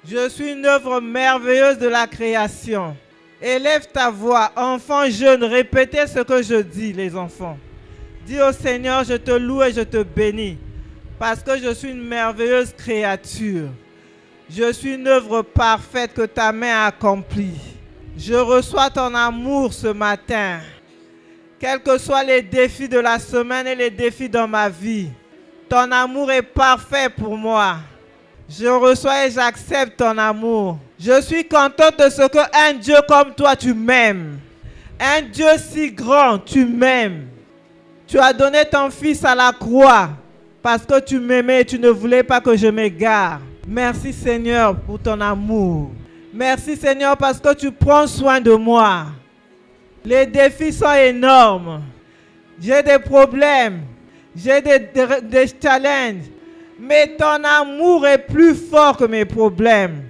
Je suis une œuvre merveilleuse de la création. Élève ta voix, enfants jeunes, répétez ce que je dis, les enfants. Dis au Seigneur, je te loue et je te bénis, parce que je suis une merveilleuse créature. Je suis une œuvre parfaite que ta main a accomplie. Je reçois ton amour ce matin. Quels que soient les défis de la semaine et les défis dans ma vie, ton amour est parfait pour moi. Je reçois et j'accepte ton amour. Je suis contente de ce qu'un Dieu comme toi, tu m'aimes. Un Dieu si grand, tu m'aimes. Tu as donné ton fils à la croix parce que tu m'aimais et tu ne voulais pas que je m'égare. Merci Seigneur pour ton amour. Merci Seigneur parce que tu prends soin de moi. Les défis sont énormes. J'ai des problèmes. J'ai des challenges. Mais ton amour est plus fort que mes problèmes.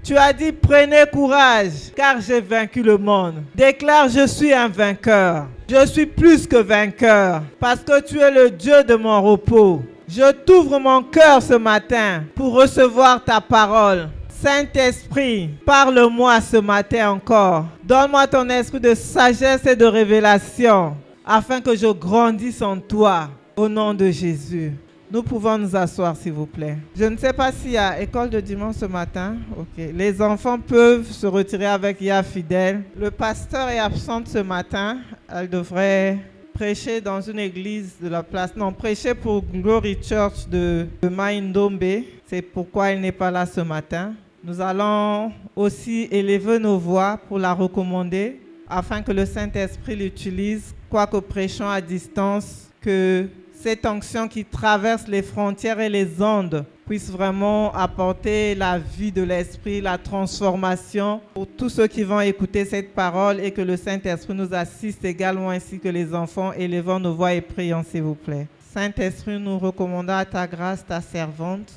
Tu as dit, prenez courage, car j'ai vaincu le monde. Déclare, je suis un vainqueur. Je suis plus que vainqueur, parce que tu es le Dieu de mon repos. Je t'ouvre mon cœur ce matin pour recevoir ta parole. Saint-Esprit, parle-moi ce matin encore. Donne-moi ton esprit de sagesse et de révélation, afin que je grandisse en toi, au nom de Jésus. Nous pouvons nous asseoir, s'il vous plaît. Je ne sais pas s'il y a école de dimanche ce matin. Ok. Les enfants peuvent se retirer avec Ya Fidèle. Le pasteur est absente ce matin. Elle devrait prêcher dans une église de la place. Non, prêcher pour Glory Church de Maindombe. C'est pourquoi elle n'est pas là ce matin. Nous allons aussi élever nos voix pour la recommander, afin que le Saint-Esprit l'utilise, quoique prêchons à distance, que cette onction qui traverse les frontières et les ondes puisse vraiment apporter la vie de l'esprit, la transformation pour tous ceux qui vont écouter cette parole, et que le Saint-Esprit nous assiste également ainsi que les enfants. Élevons nos voix et prions, s'il vous plaît. Saint-Esprit, nous recommandons à ta grâce ta servante.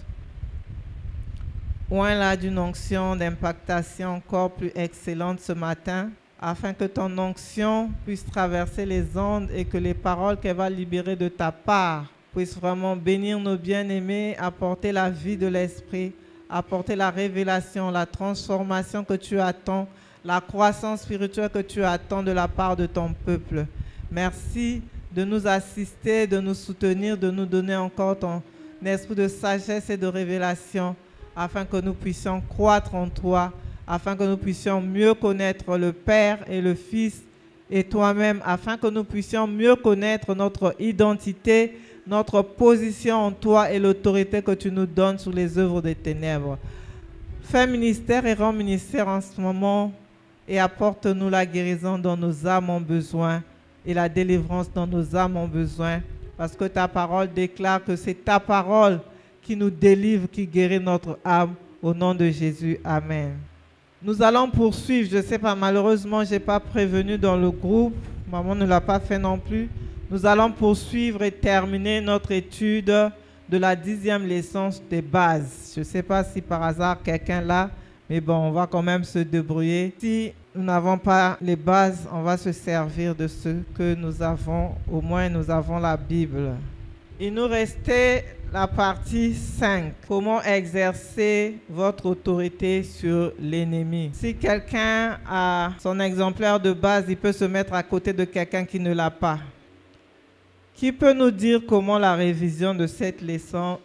Oins-la d'une onction d'impactation encore plus excellente ce matin, afin que ton onction puisse traverser les ondes et que les paroles qu'elle va libérer de ta part puissent vraiment bénir nos bien-aimés, apporter la vie de l'esprit, apporter la révélation, la transformation que tu attends, la croissance spirituelle que tu attends de la part de ton peuple. Merci de nous assister, de nous soutenir, de nous donner encore ton esprit de sagesse et de révélation, afin que nous puissions croître en toi, afin que nous puissions mieux connaître le Père et le Fils et toi-même, afin que nous puissions mieux connaître notre identité, notre position en toi et l'autorité que tu nous donnes sur les œuvres des ténèbres. Fais ministère et rends ministère en ce moment, et apporte-nous la guérison dont nos âmes ont besoin et la délivrance dont nos âmes ont besoin, parce que ta parole déclare que c'est ta parole qui nous délivre, qui guérit notre âme. Au nom de Jésus, amen. Nous allons poursuivre. Je ne sais pas, malheureusement, je n'ai pas prévenu dans le groupe. Maman ne l'a pas fait non plus. Nous allons poursuivre et terminer notre étude de la 10e leçon des bases. Je ne sais pas si par hasard quelqu'un là, mais bon, on va quand même se débrouiller. Si nous n'avons pas les bases, on va se servir de ce que nous avons. Au moins, nous avons la Bible. Il nous restait la partie 5. Comment exercer votre autorité sur l'ennemi. Si quelqu'un a son exemplaire de base, il peut se mettre à côté de quelqu'un qui ne l'a pas. Qui peut nous dire comment la révision de cette leçon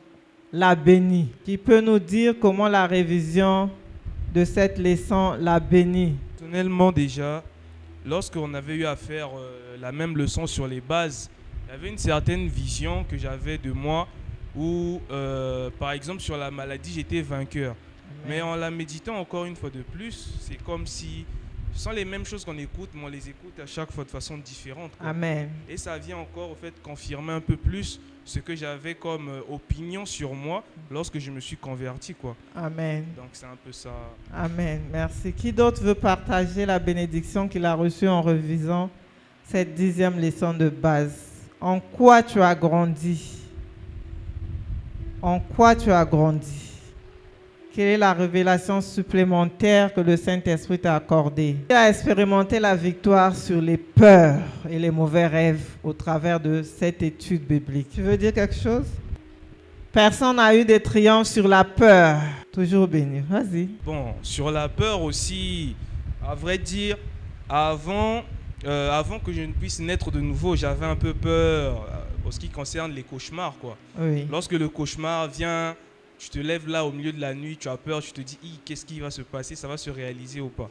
l'a béni? Qui peut nous dire comment la révision de cette leçon l'a béni? Personnellement déjà, lorsqu'on avait eu à faire la même leçon sur les bases, il y avait une certaine vision que j'avais de moi où, par exemple, sur la maladie, j'étais vainqueur. Amen. Mais en la méditant encore une fois de plus, c'est comme si ce sont les mêmes choses qu'on écoute, mais on les écoute à chaque fois de façon différente, quoi. Amen. Et ça vient encore au fait confirmer un peu plus ce que j'avais comme opinion sur moi lorsque je me suis converti, quoi. Amen. Donc c'est un peu ça. Amen. Merci. Qui d'autre veut partager la bénédiction qu'il a reçue en revisant cette 10e leçon de base? En quoi tu as grandi? En quoi tu as grandi? Quelle est la révélation supplémentaire que le Saint-Esprit t'a accordée? Tu as expérimenté la victoire sur les peurs et les mauvais rêves au travers de cette étude biblique. Tu veux dire quelque chose? Personne n'a eu de triomphe sur la peur. Toujours béni. Vas-y. Bon, sur la peur aussi, à vrai dire, avant que je ne puisse naître de nouveau, j'avais un peu peur en ce qui concerne les cauchemars, quoi. Oui. Lorsque le cauchemar vient, tu te lèves là au milieu de la nuit, tu as peur, tu te dis, qu'est-ce qui va se passer, ça va se réaliser ou pas.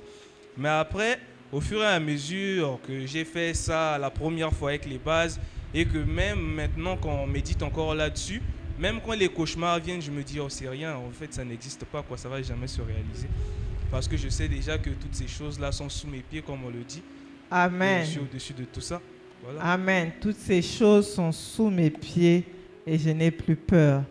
Mais après, au fur et à mesure que j'ai fait ça la première fois avec les bases, et que même maintenant, quand on médite encore là-dessus, même quand les cauchemars viennent, je me dis, oh, c'est rien, en fait, ça n'existe pas, quoi, ça va jamais se réaliser. Parce que je sais déjà que toutes ces choses-là sont sous mes pieds, comme on le dit. Amen. Et je suis au-dessus de tout ça. Voilà. Amen. Toutes ces choses sont sous mes pieds et je n'ai plus peur.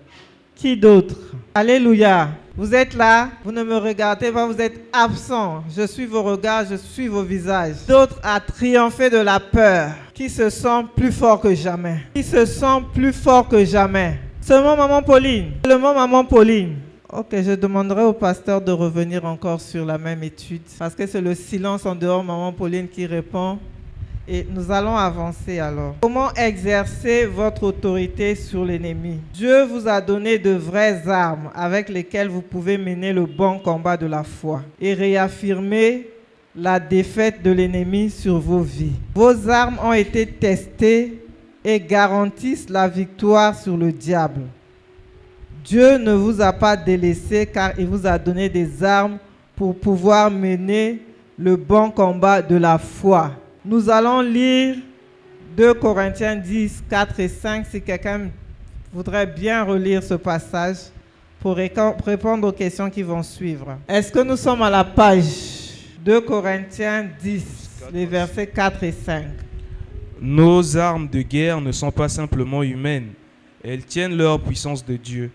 Qui d'autre? Alléluia. Vous êtes là, vous ne me regardez pas, vous êtes absent. Je suis vos regards, je suis vos visages. D'autres à triompher de la peur, qui se sentent plus forts que jamais. Qui se sentent plus forts que jamais. Seulement maman Pauline. Seulement maman Pauline. Ok, je demanderai au pasteur de revenir encore sur la même étude parce que c'est le silence en dehors, maman Pauline, qui répond. Et nous allons avancer alors. Comment exercer votre autorité sur l'ennemi? Dieu vous a donné de vraies armes avec lesquelles vous pouvez mener le bon combat de la foi et réaffirmer la défaite de l'ennemi sur vos vies. Vos armes ont été testées et garantissent la victoire sur le diable. Dieu ne vous a pas délaissé car il vous a donné des armes pour pouvoir mener le bon combat de la foi. Nous allons lire 2 Corinthiens 10, 4 et 5 si quelqu'un voudrait bien relire ce passage pour répondre aux questions qui vont suivre. Est-ce que nous sommes à la page 2 Corinthiens 10, les versets 4 et 5? Nos armes de guerre ne sont pas simplement humaines. Elles tiennent leur puissance de Dieu.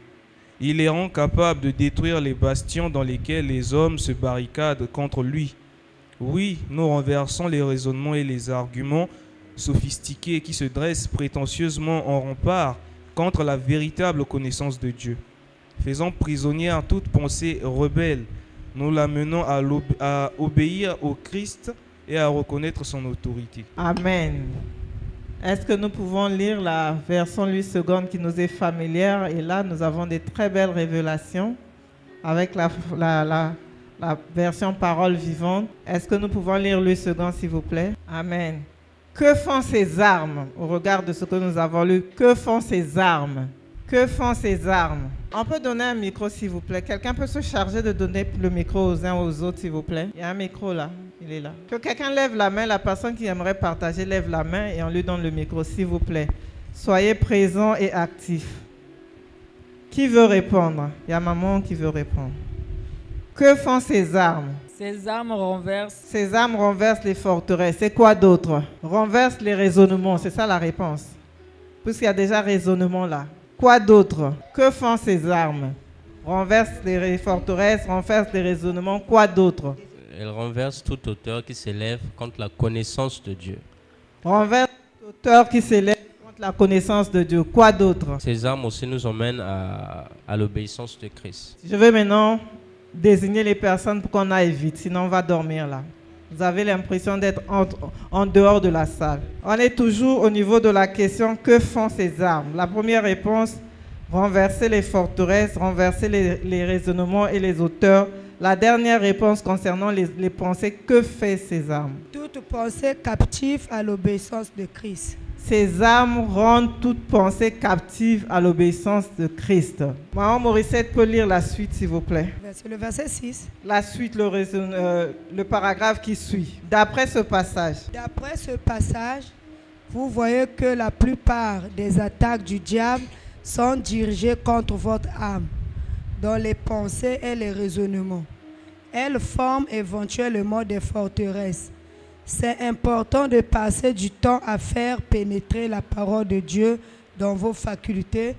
Il les rend capables de détruire les bastions dans lesquels les hommes se barricadent contre lui. Oui, nous renversons les raisonnements et les arguments sophistiqués qui se dressent prétentieusement en rempart contre la véritable connaissance de Dieu. Faisant prisonnière toute pensée rebelle, nous l'amenons à obéir au Christ et à reconnaître son autorité. Amen. Est-ce que nous pouvons lire la version Louis II qui nous est familière? Et là, nous avons des très belles révélations avec la version parole vivante. Est-ce que nous pouvons lire Louis II, s'il vous plaît? Amen. Que font ces armes au regard de ce que nous avons lu? Que font ces armes? Que font ces armes? On peut donner un micro, s'il vous plaît. Quelqu'un peut se charger de donner le micro aux uns aux autres, s'il vous plaît. Il y a un micro là. Il est là. Que quelqu'un lève la main. La personne qui aimerait partager lève la main et on lui donne le micro, s'il vous plaît. Soyez présents et actifs. Qui veut répondre? Il y a maman qui veut répondre. Que font ces armes? Ces armes renversent. Ces armes renversent les forteresses. C'est quoi d'autre? Renversent les raisonnements. C'est ça la réponse. Puisqu'il y a déjà raisonnement là. Quoi d'autre? Que font ces armes? Renversent les forteresses, renversent les raisonnements. Quoi d'autre? Elle renverse toute hauteur qui s'élève contre la connaissance de Dieu. Renverse toute hauteur qui s'élève contre la connaissance de Dieu. Quoi d'autre? Ces armes aussi nous emmènent à l'obéissance de Christ. Je vais maintenant désigner les personnes pour qu'on aille vite, sinon on va dormir là. Vous avez l'impression d'être en dehors de la salle. On est toujours au niveau de la question, que font ces armes? La première réponse, renverser les forteresses, renverser les raisonnements et les auteurs. La dernière réponse concernant les pensées, que fait ces armes? Toute pensée captive à l'obéissance de Christ. Ces armes rendent toute pensée captive à l'obéissance de Christ. Maman Morissette peut lire la suite, s'il vous plaît. C'est le verset 6. La suite, le paragraphe qui suit. D'après ce passage. D'après ce passage, vous voyez que la plupart des attaques du diable sont dirigées contre votre âme, dans les pensées et les raisonnements. Elles forment éventuellement des forteresses. C'est important de passer du temps à faire pénétrer la parole de Dieu dans vos facultés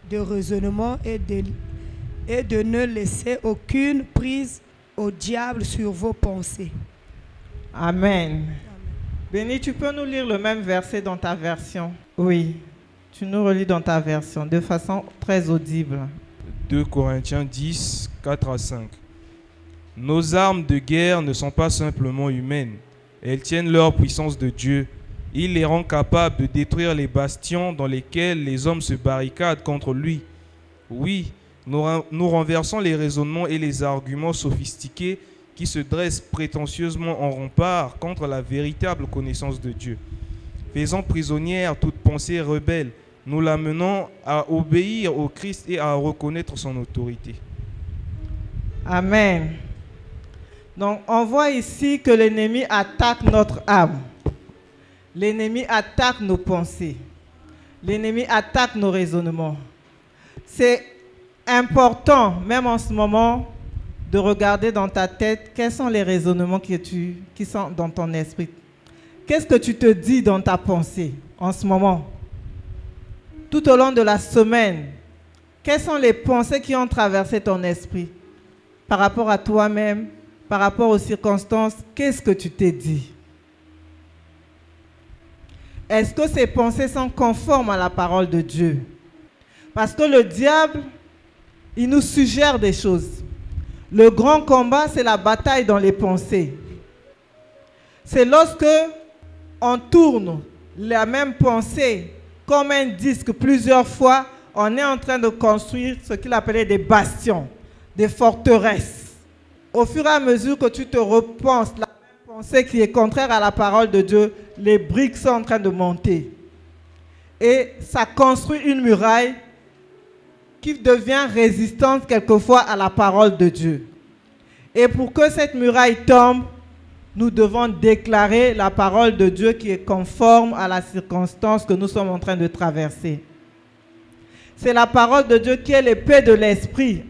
de raisonnement et de ne laisser aucune prise au diable sur vos pensées. Amen. Béni, tu peux nous lire le même verset dans ta version? Oui, tu nous relis dans ta version de façon très audible. 2 Corinthiens 10, 4 à 5. Nos armes de guerre ne sont pas simplement humaines. Elles tiennent leur puissance de Dieu. Il les rend capables de détruire les bastions dans lesquels les hommes se barricadent contre lui. Oui, Nous renversons les raisonnements et les arguments sophistiqués qui se dressent prétentieusement en rempart contre la véritable connaissance de Dieu. Faisant prisonnière toute pensée rebelle, nous l'amenons à obéir au Christ et à reconnaître son autorité. Amen. Donc, on voit ici que l'ennemi attaque notre âme. L'ennemi attaque nos pensées. L'ennemi attaque nos raisonnements. C'est important, même en ce moment, de regarder dans ta tête quels sont les raisonnements qui sont dans ton esprit. Qu'est-ce que tu te dis dans ta pensée en ce moment? Tout au long de la semaine, quelles sont les pensées qui ont traversé ton esprit par rapport à toi-même, par rapport aux circonstances? Qu'est-ce que tu t'es dit? Est-ce que ces pensées sont conformes à la parole de Dieu? Parce que le diable, il nous suggère des choses. Le grand combat, c'est la bataille dans les pensées. C'est lorsque on tourne la même pensée comme un disque plusieurs fois, on est en train de construire ce qu'il appelait des bastions, des forteresses. Au fur et à mesure que tu te repenses la même pensée qui est contraire à la parole de Dieu, les briques sont en train de monter. Et ça construit une muraille qui devient résistante quelquefois à la parole de Dieu. Et pour que cette muraille tombe, nous devons déclarer la parole de Dieu qui est conforme à la circonstance que nous sommes en train de traverser. C'est la parole de Dieu qui est l'épée de l'esprit.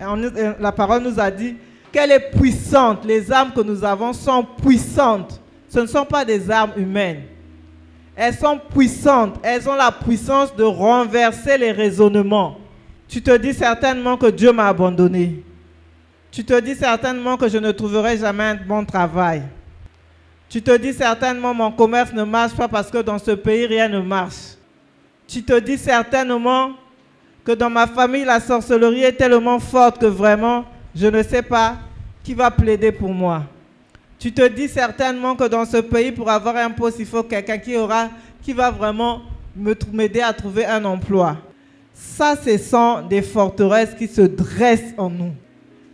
La parole nous a dit qu'elle est puissante. Les armes que nous avons sont puissantes. Ce ne sont pas des armes humaines. Elles sont puissantes. Elles ont la puissance de renverser les raisonnements. Tu te dis certainement que Dieu m'a abandonné. Tu te dis certainement que je ne trouverai jamais un bon travail. Tu te dis certainement mon commerce ne marche pas parce que dans ce pays rien ne marche. Tu te dis certainement que dans ma famille la sorcellerie est tellement forte que vraiment je ne sais pas qui va plaider pour moi. Tu te dis certainement que dans ce pays pour avoir un poste il faut quelqu'un qui va vraiment m'aider à trouver un emploi. Ça, ce sont des forteresses qui se dressent en nous,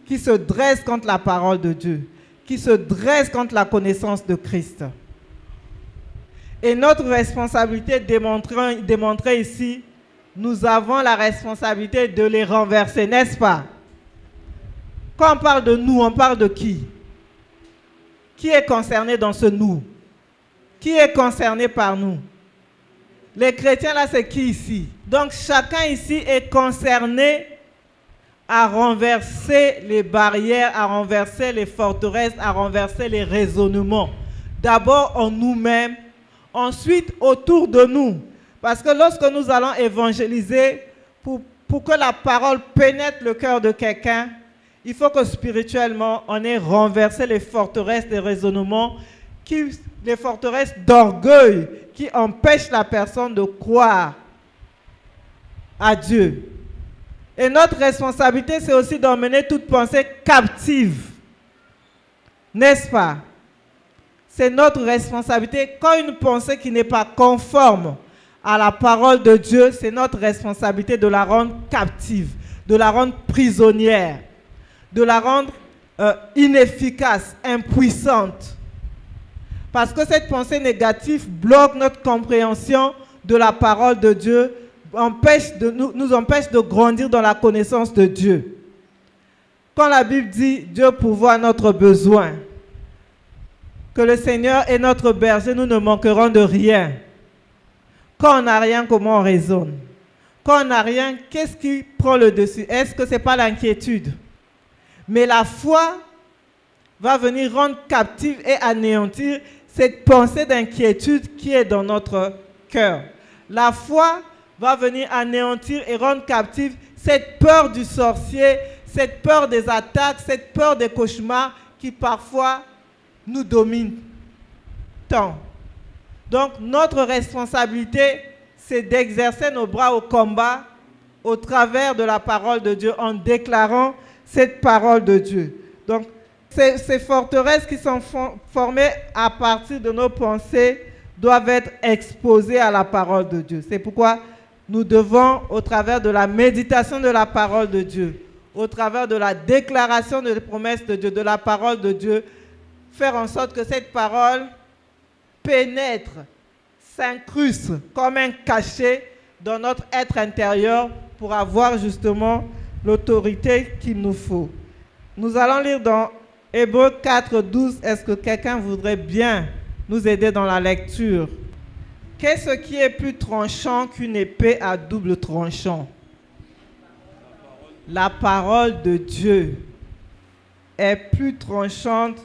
qui se dressent contre la parole de Dieu, qui se dressent contre la connaissance de Christ. Et notre responsabilité démontrée ici, nous avons la responsabilité de les renverser, n'est-ce pas? Quand on parle de nous, on parle de qui? Qui est concerné dans ce nous? Qui est concerné par nous? Les chrétiens là, c'est qui ici? Donc chacun ici est concerné à renverser les barrières, à renverser les forteresses, à renverser les raisonnements. D'abord en nous-mêmes, ensuite autour de nous. Parce que lorsque nous allons évangéliser, pour que la parole pénètre le cœur de quelqu'un, il faut que spirituellement, on ait renversé les forteresses des raisonnements, les forteresses d'orgueil qui empêchent la personne de croire à Dieu. Et notre responsabilité, c'est aussi d'emmener toute pensée captive. N'est-ce pas? C'est notre responsabilité. Quand une pensée qui n'est pas conforme à la parole de Dieu, c'est notre responsabilité de la rendre captive, de la rendre prisonnière, de la rendre inefficace, impuissante. Parce que cette pensée négative bloque notre compréhension de la parole de Dieu, nous empêche de grandir dans la connaissance de Dieu. Quand la Bible dit « Dieu pourvoit notre besoin », que le Seigneur est notre berger, nous ne manquerons de rien. Quand on n'a rien, comment on raisonne? Quand on n'a rien, qu'est-ce qui prend le dessus? Est-ce que ce n'est pas l'inquiétude? Mais la foi va venir rendre captive et anéantir cette pensée d'inquiétude qui est dans notre cœur. La foi va venir anéantir et rendre captive cette peur du sorcier, cette peur des attaques, cette peur des cauchemars qui parfois nous dominent tant. Donc notre responsabilité, c'est d'exercer nos bras au combat au travers de la parole de Dieu en déclarant cette parole de Dieu. Donc ces forteresses qui sont formées à partir de nos pensées doivent être exposées à la parole de Dieu. C'est pourquoi nous devons, au travers de la méditation de la parole de Dieu, au travers de la déclaration des promesses de Dieu, de la parole de Dieu, faire en sorte que cette parole pénètre, s'incruste comme un cachet dans notre être intérieur pour avoir justement l'autorité qu'il nous faut. Nous allons lire dans Hébreux 4, 12. Est-ce que quelqu'un voudrait bien nous aider dans la lecture? Qu'est-ce qui est plus tranchant qu'une épée à double tranchant? La parole de Dieu est plus tranchante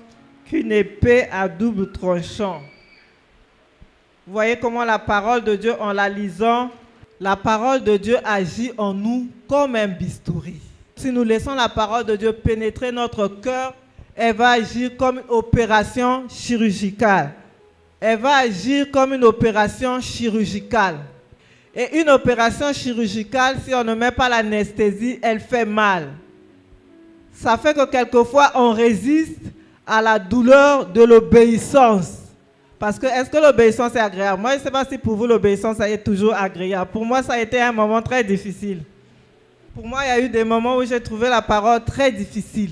qu'une épée à double tranchant. Vous voyez comment la parole de Dieu, en la lisant, la parole de Dieu agit en nous comme un bistouri. Si nous laissons la parole de Dieu pénétrer notre cœur, elle va agir comme une opération chirurgicale. Elle va agir comme une opération chirurgicale. Et une opération chirurgicale, si on ne met pas l'anesthésie, elle fait mal. Ça fait que quelquefois, on résiste à la douleur de l'obéissance. Parce que, est-ce que l'obéissance est agréable? Moi, je ne sais pas si pour vous, l'obéissance est toujours agréable. Pour moi, ça a été un moment très difficile. Pour moi, il y a eu des moments où j'ai trouvé la parole très difficile.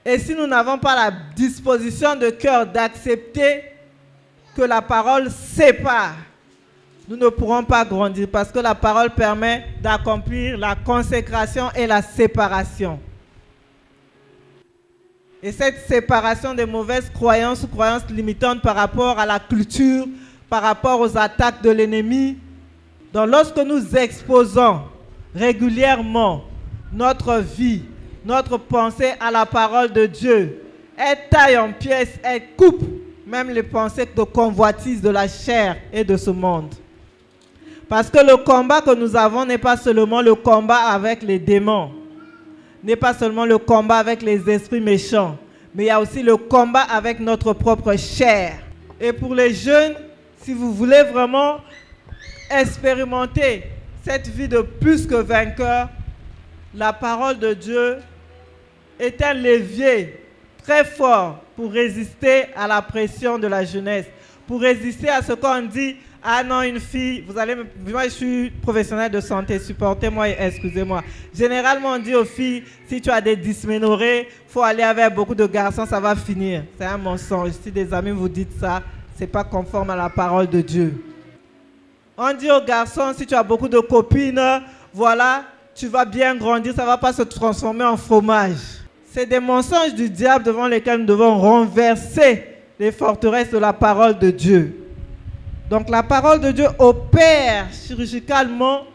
Et si nous n'avons pas la disposition de cœur d'accepter que la parole sépare, nous ne pourrons pas grandir parce que la parole permet d'accomplir la consécration et la séparation. Et cette séparation des mauvaises croyances ou croyances limitantes par rapport à la culture, par rapport aux attaques de l'ennemi, donc lorsque nous exposons régulièrement notre vie, notre pensée à la parole de Dieu, elle taille en pièces, elle coupe même les pensées de convoitise de la chair et de ce monde. Parce que le combat que nous avons n'est pas seulement le combat avec les démons, n'est pas seulement le combat avec les esprits méchants, mais il y a aussi le combat avec notre propre chair. Et pour les jeunes, si vous voulez vraiment expérimenter cette vie de plus que vainqueur, la parole de Dieu est un levier très fort pour résister à la pression de la jeunesse, pour résister à ce qu'on dit. Ah non, une fille, moi je suis professionnel de santé, supportez-moi et excusez-moi. Généralement, on dit aux filles, si tu as des dysménorrhées, il faut aller avec beaucoup de garçons, ça va finir. C'est un mensonge. Si des amis vous disent ça, ce n'est pas conforme à la parole de Dieu. On dit aux garçons, si tu as beaucoup de copines, voilà, tu vas bien grandir, ça ne va pas se transformer en fromage. C'est des mensonges du diable devant lesquels nous devons renverser les forteresses de la parole de Dieu. Donc la parole de Dieu opère chirurgicalement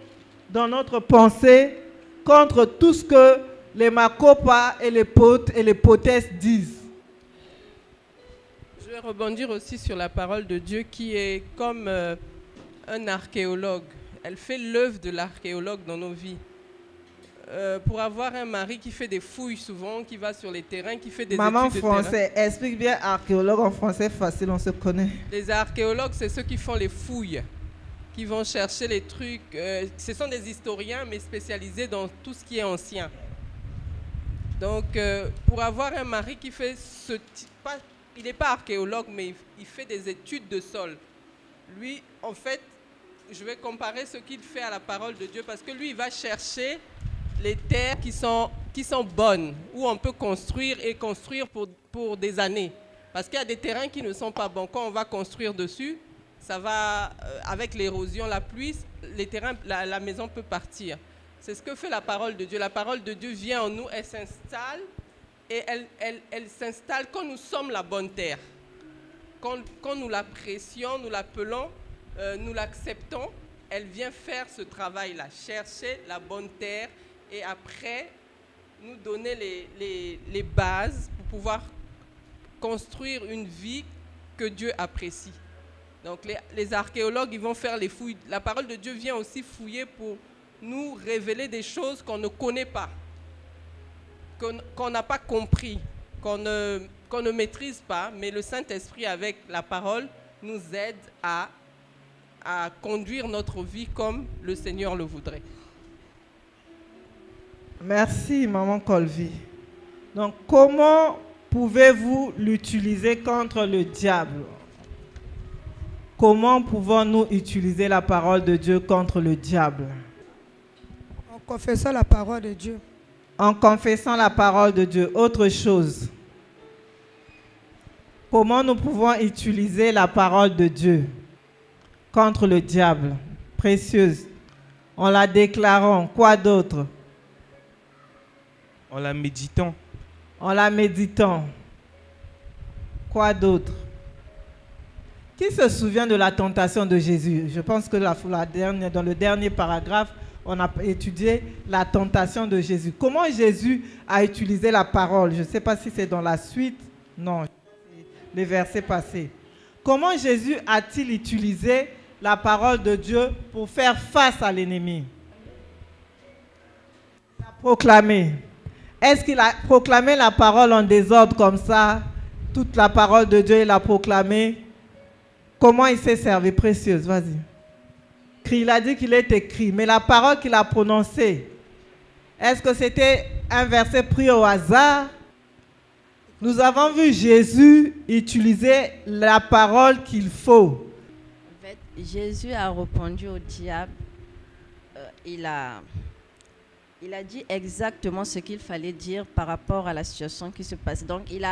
dans notre pensée contre tout ce que les makopas et les potesses disent. Je vais rebondir aussi sur la parole de Dieu qui est comme un archéologue. Elle fait l'œuvre de l'archéologue dans nos vies. Pour avoir un mari qui fait des fouilles souvent, qui va sur les terrains, qui fait des études de terrain. Français, explique bien archéologue en français facile, on se connaît. Les archéologues, c'est ceux qui font les fouilles, qui vont chercher les trucs. Ce sont des historiens, mais spécialisés dans tout ce qui est ancien. Donc, pour avoir un mari qui fait ce type, il n'est pas archéologue, mais il fait des études de sol. Lui, en fait, je vais comparer ce qu'il fait à la parole de Dieu, parce que lui, il va chercher les terres qui sont bonnes, où on peut construire et construire pour des années. Parce qu'il y a des terrains qui ne sont pas bons. Quand on va construire dessus, ça va, avec l'érosion, la pluie, les terrains, la maison peut partir. C'est ce que fait la parole de Dieu. La parole de Dieu vient en nous, elle s'installe, et elle s'installe quand nous sommes la bonne terre. Quand nous l'apprécions, nous l'appelons, nous l'acceptons, elle vient faire ce travail-là, chercher la bonne terre, et après, nous donner les bases pour pouvoir construire une vie que Dieu apprécie. Donc les archéologues, ils vont faire les fouilles. La parole de Dieu vient aussi fouiller pour nous révéler des choses qu'on ne connaît pas, qu'on n'a pas compris, qu'on ne maîtrise pas, mais le Saint-Esprit, avec la parole, nous aide à conduire notre vie comme le Seigneur le voudrait. Merci, Maman Colvie. Donc, comment pouvez-vous l'utiliser contre le diable? Comment pouvons-nous utiliser la parole de Dieu contre le diable? On confessant la parole de Dieu. En confessant la parole de Dieu. Autre chose. Comment nous pouvons utiliser la parole de Dieu contre le diable? Précieuse. En la déclarant. Quoi d'autre? En la méditant. En la méditant. Quoi d'autre? Qui se souvient de la tentation de Jésus? Je pense que dans le dernier paragraphe, on a étudié la tentation de Jésus. Comment Jésus a utilisé la parole? Je ne sais pas si c'est dans la suite. Non, les versets passés. Comment Jésus a-t-il utilisé la parole de Dieu pour faire face à l'ennemi? Il a proclamé. Est-ce qu'il a proclamé la parole en désordre comme ça? Toute la parole de Dieu, il a proclamé. Comment il s'est servi? Précieuse, vas-y. Il a dit qu'il est écrit, mais la parole qu'il a prononcée, est-ce que c'était un verset pris au hasard? Nous avons vu Jésus utiliser la parole qu'il faut. En fait, Jésus a répondu au diable. Il a dit exactement ce qu'il fallait dire par rapport à la situation qui se passe. Donc, il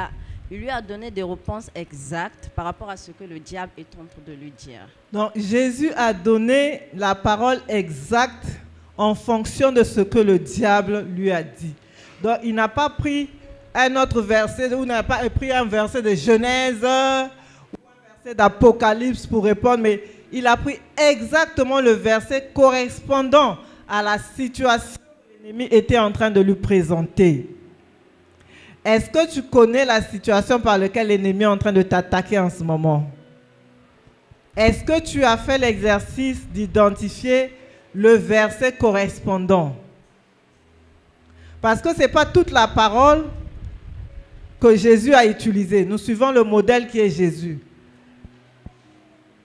lui a donné des réponses exactes par rapport à ce que le diable est en train de lui dire. Donc, Jésus a donné la parole exacte en fonction de ce que le diable lui a dit. Donc, il n'a pas pris un autre verset, ou n'a pas pris un verset de Genèse ou un verset d'Apocalypse pour répondre, mais il a pris exactement le verset correspondant à la situation que l'ennemi était en train de lui présenter. Est-ce que tu connais la situation par laquelle l'ennemi est en train de t'attaquer en ce moment? Est-ce que tu as fait l'exercice d'identifier le verset correspondant? Parce que ce n'est pas toute la parole que Jésus a utilisée. Nous suivons le modèle qui est Jésus.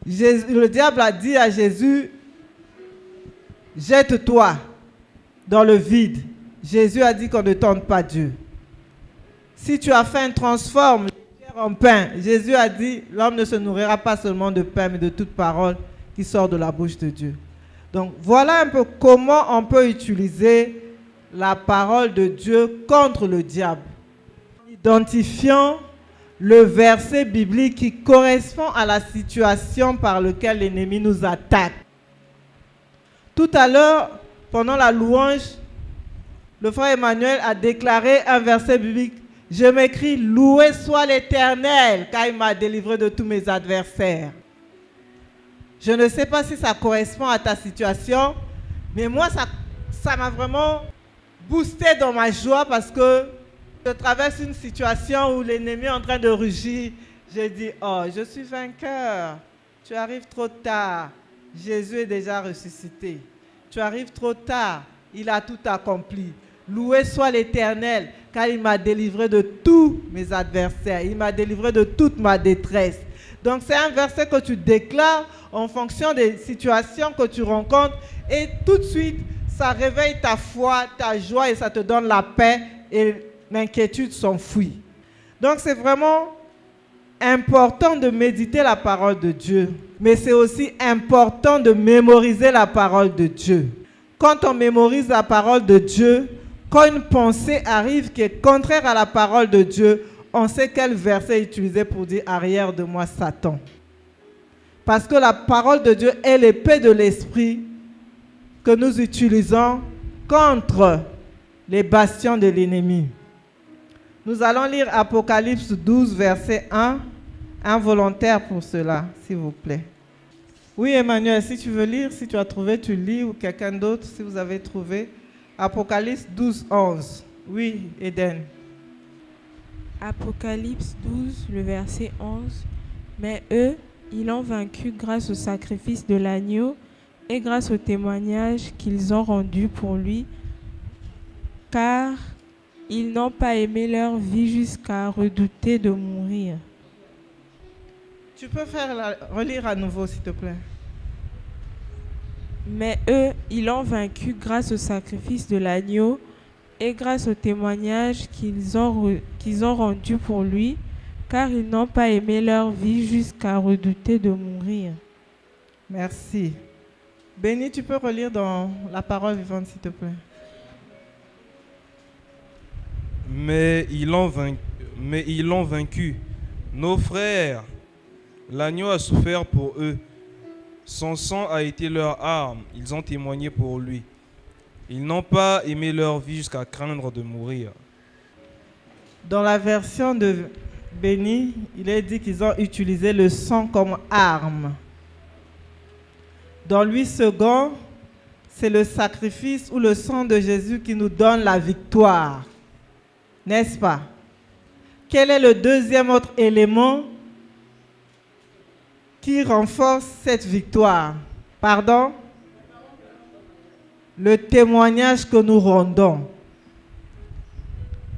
Le diable a dit à Jésus, jette-toi dans le vide. Jésus a dit qu'on ne tente pas Dieu. Si tu as faim, transforme les pierres en pain. Jésus a dit, l'homme ne se nourrira pas seulement de pain, mais de toute parole qui sort de la bouche de Dieu. Donc, voilà un peu comment on peut utiliser la parole de Dieu contre le diable. Identifiant le verset biblique qui correspond à la situation par laquelle l'ennemi nous attaque. Tout à l'heure, pendant la louange, le frère Emmanuel a déclaré un verset biblique. Je m'écris, loué soit l'Éternel, car il m'a délivré de tous mes adversaires. Je ne sais pas si ça correspond à ta situation, mais moi, ça m'a vraiment boosté dans ma joie parce que je traverse une situation où l'ennemi est en train de rugir. J'ai dit, oh, je suis vainqueur. Tu arrives trop tard. Jésus est déjà ressuscité. Tu arrives trop tard. Il a tout accompli. Loué soit l'Éternel, car il m'a délivré de tous mes adversaires. Il m'a délivré de toute ma détresse. Donc c'est un verset que tu déclares en fonction des situations que tu rencontres et tout de suite, ça réveille ta foi, ta joie et ça te donne la paix et l'inquiétude s'enfuit. Donc c'est vraiment important de méditer la parole de Dieu, mais c'est aussi important de mémoriser la parole de Dieu. Quand on mémorise la parole de Dieu, quand une pensée arrive qui est contraire à la parole de Dieu, on sait quel verset utiliser pour dire « arrière de moi, Satan ». Parce que la parole de Dieu est l'épée de l'esprit que nous utilisons contre les bastions de l'ennemi. Nous allons lire Apocalypse 12, verset 1. Un volontaire pour cela, s'il vous plaît. Oui, Emmanuel, si tu veux lire, si tu as trouvé, tu lis, ou quelqu'un d'autre, si vous avez trouvé. Apocalypse 12, 11. Oui, Eden. Apocalypse 12, le verset 11. Mais eux, ils l'ont vaincu grâce au sacrifice de l'agneau et grâce au témoignage qu'ils ont rendu pour lui, car ils n'ont pas aimé leur vie jusqu'à redouter de mourir. Tu peux relire à nouveau, s'il te plaît. Mais eux, ils l'ont vaincu grâce au sacrifice de l'agneau et grâce au témoignage qu'ils ont rendu pour lui, car ils n'ont pas aimé leur vie jusqu'à redouter de mourir. Merci. Béni, tu peux relire dans la parole vivante, s'il te plaît. mais ils l'ont vaincu. Nos frères, l'agneau a souffert pour eux. Son sang a été leur arme. Ils ont témoigné pour lui. Ils n'ont pas aimé leur vie jusqu'à craindre de mourir. Dans la version de Béni, il est dit qu'ils ont utilisé le sang comme arme. Dans Louis II, c'est le sacrifice ou le sang de Jésus qui nous donne la victoire. N'est-ce pas? Quel est le deuxième autre élément qui renforce cette victoire? Pardon? Le témoignage que nous rendons.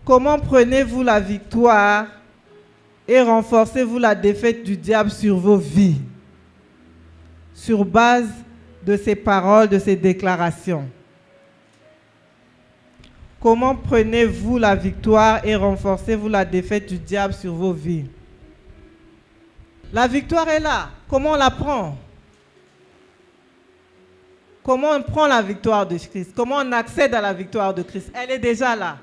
Comment prenez-vous la victoire et renforcez-vous la défaite du diable sur vos vies? Sur base de ces paroles, de ces déclarations. Comment prenez-vous la victoire et renforcez-vous la défaite du diable sur vos vies? La victoire est là. Comment on la prend? Comment on prend la victoire de Christ? Comment on accède à la victoire de Christ? Elle est déjà là.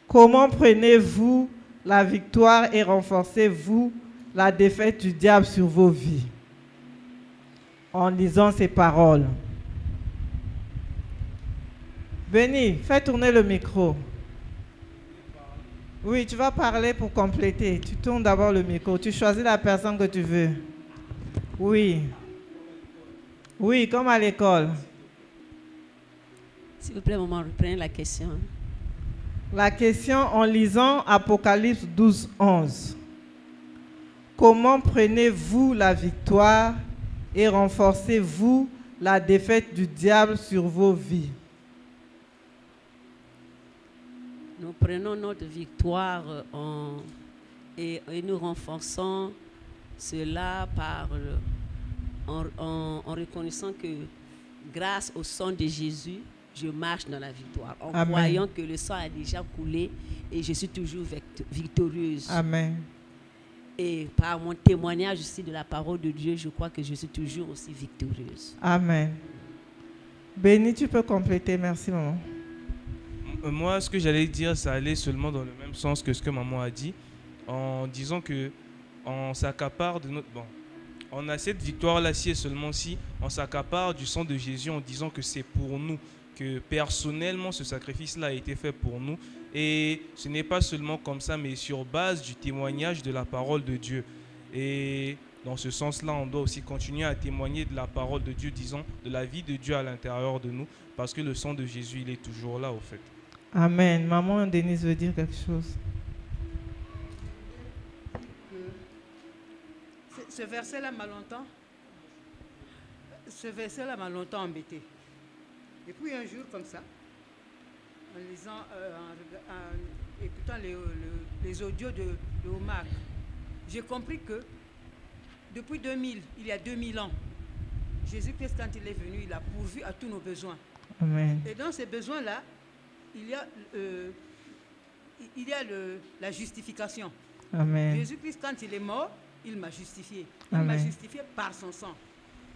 Comment prenez-vous la victoire et renforcez-vous la défaite du diable sur vos vies? En lisant ces paroles. Béni, fais tourner le micro. Oui, tu vas parler pour compléter. Tu tournes d'abord le micro. Tu choisis la personne que tu veux. Oui. Oui, comme à l'école. S'il vous plaît, maman, reprenez la question. La question en lisant Apocalypse 12, 11. Comment prenez-vous la victoire et renforcez-vous la défaite du diable sur vos vies? Nous prenons notre victoire et nous renforçons cela en reconnaissant que grâce au sang de Jésus, je marche dans la victoire. En Amen. Croyant que le sang a déjà coulé et je suis toujours victorieuse. Amen. Et par mon témoignage aussi de la parole de Dieu, je crois que je suis toujours aussi victorieuse. Amen. Béni, tu peux compléter. Merci, maman. Moi, ce que j'allais dire, ça allait seulement dans le même sens que ce que maman a dit, en disant que on s'accapare de notre... Bon, on a cette victoire-là si et seulement si on s'accapare du sang de Jésus en disant que c'est pour nous, que personnellement ce sacrifice-là a été fait pour nous. Et ce n'est pas seulement comme ça, mais sur base du témoignage de la parole de Dieu. Et dans ce sens-là, on doit aussi continuer à témoigner de la parole de Dieu, disons, de la vie de Dieu à l'intérieur de nous, parce que le sang de Jésus, il est toujours là, au fait. Amen. Maman Denise veut dire quelque chose. Ce verset-là m'a longtemps embêté. Et puis un jour, comme ça, en lisant, en écoutant les audios de Omar, j'ai compris que depuis 2000, il y a 2000 ans, Jésus-Christ, quand il est venu, il a pourvu à tous nos besoins. Amen. Et dans ces besoins-là, il y a la justification. Amen. Jésus-Christ, quand il est mort, il m'a justifié. Il Amen. m'a justifié par son sang.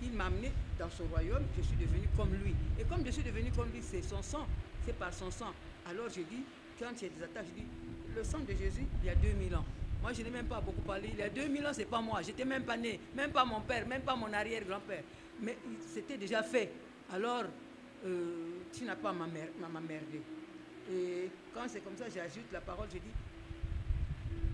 Il m'a amené dans son royaume, je suis devenu comme lui. Et comme je suis devenu comme lui, c'est son sang, c'est par son sang. Alors je dis, quand il y a des attaques, je dis, le sang de Jésus, il y a 2000 ans. Moi, je n'ai même pas beaucoup parlé. Il y a 2000 ans, ce n'est pas moi. Je n'étais même pas né, même pas mon père, même pas mon arrière-grand-père. Mais c'était déjà fait. Alors, tu n'as pas m'emmerder. Et quand c'est comme ça, j'ajoute la parole, je dis,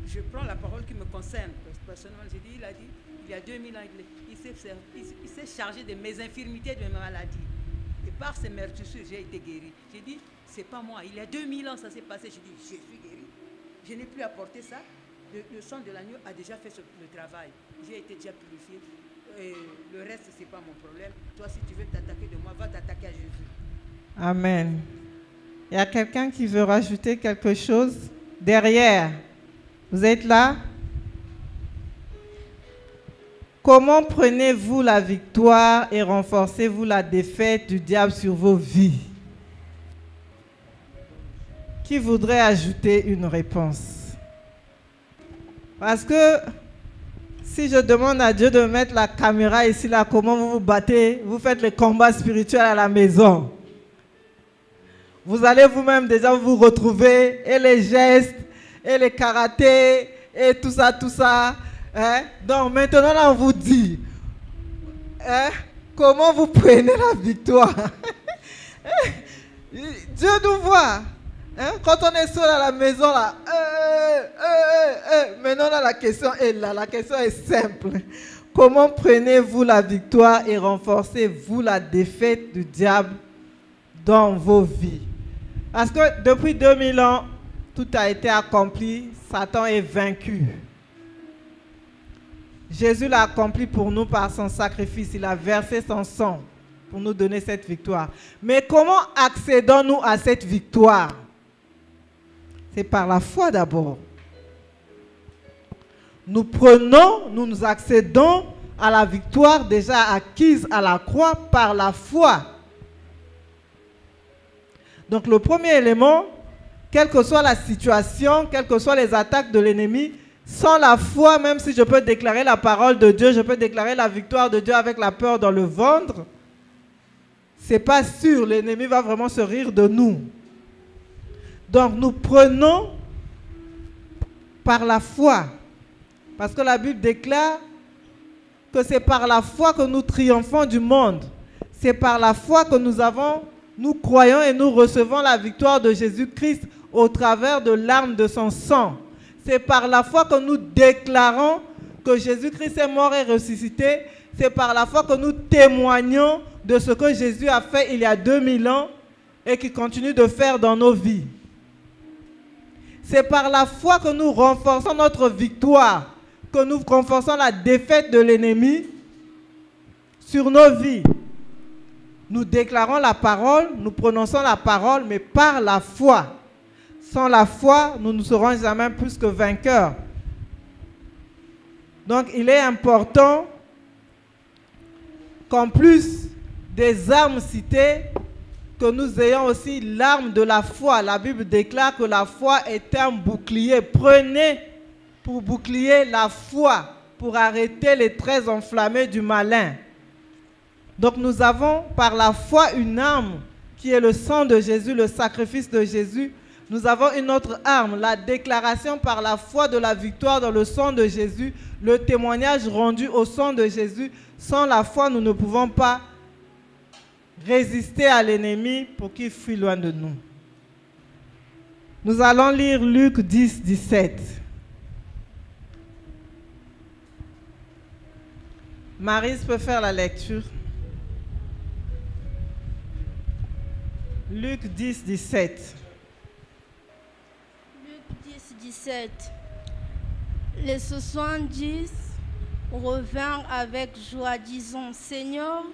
je prends la parole qui me concerne. Personnellement, j'ai dit, il a dit, il y a 2000 ans, il s'est chargé de mes infirmités, de mes maladies. Et par ces meurtrissures, j'ai été guéri. J'ai dit, c'est pas moi. Il y a 2000 ans, ça s'est passé. J'ai dit, je suis guéri. Je n'ai plus à porter ça. Le sang de l'agneau a déjà fait le travail. J'ai été déjà purifié. Et le reste, ce n'est pas mon problème. Toi, si tu veux t'attaquer de moi, va t'attaquer à Jésus. Amen. Il y a quelqu'un qui veut rajouter quelque chose derrière. Vous êtes là? Comment prenez-vous la victoire et renforcez-vous la défaite du diable sur vos vies? Qui voudrait ajouter une réponse? Parce que si je demande à Dieu de mettre la caméra ici, là, comment vous vous battez, vous faites les combats spirituels à la maison. Vous allez vous-même déjà vous retrouver, et les gestes, et les karatés, et tout ça, tout ça. Hein? Donc maintenant, là, on vous dit, hein, comment vous prenez la victoire. Dieu nous voit. Hein? Quand on est seul à la maison, là, maintenant, là, la question est là. La question est simple. Comment prenez-vous la victoire et renforcez-vous la défaite du diable dans vos vies? Parce que depuis 2000 ans, tout a été accompli. Satan est vaincu. Jésus l'a accompli pour nous par son sacrifice. Il a versé son sang pour nous donner cette victoire. Mais comment accédons-nous à cette victoire? C'est par la foi d'abord. Nous nous accédons à la victoire déjà acquise à la croix par la foi. Donc le premier élément, quelle que soit la situation, quelles que soient les attaques de l'ennemi, sans la foi, même si je peux déclarer la parole de Dieu, je peux déclarer la victoire de Dieu avec la peur dans le ventre, c'est pas sûr, l'ennemi va vraiment se rire de nous. Donc nous prenons par la foi. Parce que la Bible déclare que c'est par la foi que nous triomphons du monde. C'est par la foi que nous croyons et nous recevons la victoire de Jésus-Christ au travers de l'arme de son sang. C'est par la foi que nous déclarons que Jésus-Christ est mort et ressuscité. C'est par la foi que nous témoignons de ce que Jésus a fait il y a 2000 ans et qu'il continue de faire dans nos vies. C'est par la foi que nous renforçons notre victoire, que nous renforçons la défaite de l'ennemi sur nos vies. Nous déclarons la parole, nous prononçons la parole, mais par la foi. Sans la foi, nous ne serons jamais plus que vainqueurs. Donc, il est important qu'en plus des armes citées, que nous ayons aussi l'arme de la foi. La Bible déclare que la foi est un bouclier. Prenez pour bouclier la foi, pour arrêter les traits enflammés du malin. Donc nous avons par la foi une arme qui est le sang de Jésus, le sacrifice de Jésus. Nous avons une autre arme, la déclaration par la foi de la victoire dans le sang de Jésus, le témoignage rendu au sang de Jésus. Sans la foi, nous ne pouvons pas résister à l'ennemi pour qu'il fuit loin de nous. Nous allons lire Luc 10, 17. Maryse peut faire la lecture. Luc 10, 17. Luc 10, 17. Les 70 revinrent avec joie, disant, Seigneur,